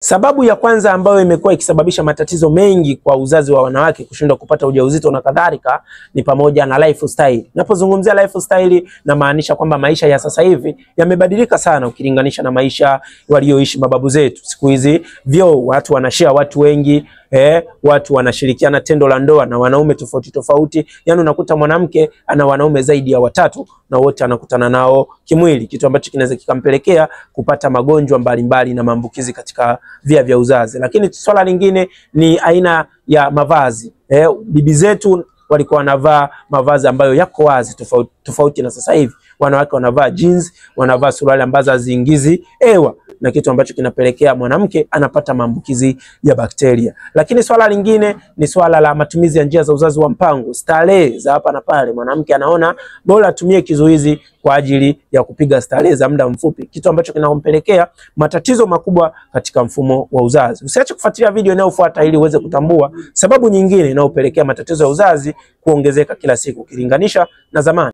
Sababu ya kwanza ambayo imekuwa ikisababisha matatizo mengi kwa uzazi wa wanawake kushindwa kupata ujauzito na kadhalika ni pamoja na lifestyle. Ninapozungumzia lifestyle na maanisha kwamba maisha ya sasa hivi yamebadilika sana ukilinganisha na maisha walioishi mababu zetu. Siku hizi watu wanashare watu wengi, watu wanashirikiana tendo la ndoa na wanaume tofauti tofauti. Yaani unakuta mwanamke ana wanaume zaidi ya 3 na wote anakutana nao kimwili, kitu ambacho kinaweza kikampelekea kupata magonjwa mbalimbali na maambukizi katika via vya uzazi. Lakini swala lingine ni aina ya mavazi. Bibi zetu walikuwa wanavaa mavazi ambayo yako wazi tofauti na sasa hivi. Wanawake wanavaa jeans, wanavaa suruali ambazo haziingizi hewa, na kitu ambacho kinapelekea mwanamke anapata maambukizi ya bakteria. Lakini swala lingine ni swala la matumizi ya njia za uzazi wa mpango, starehe za hapa na pale. Mwanamke anaona bora atumie kizuizi kwa ajili ya kupiga starehe za muda mfupi, kitu ambacho kinampelekea matatizo makubwa katika mfumo wa uzazi. Usiache kufuatilia video inayofuata ili uweze kutambua sababu nyingine inayopelekea matatizo ya uzazi kuongezeka kila siku ukilinganisha na zamani.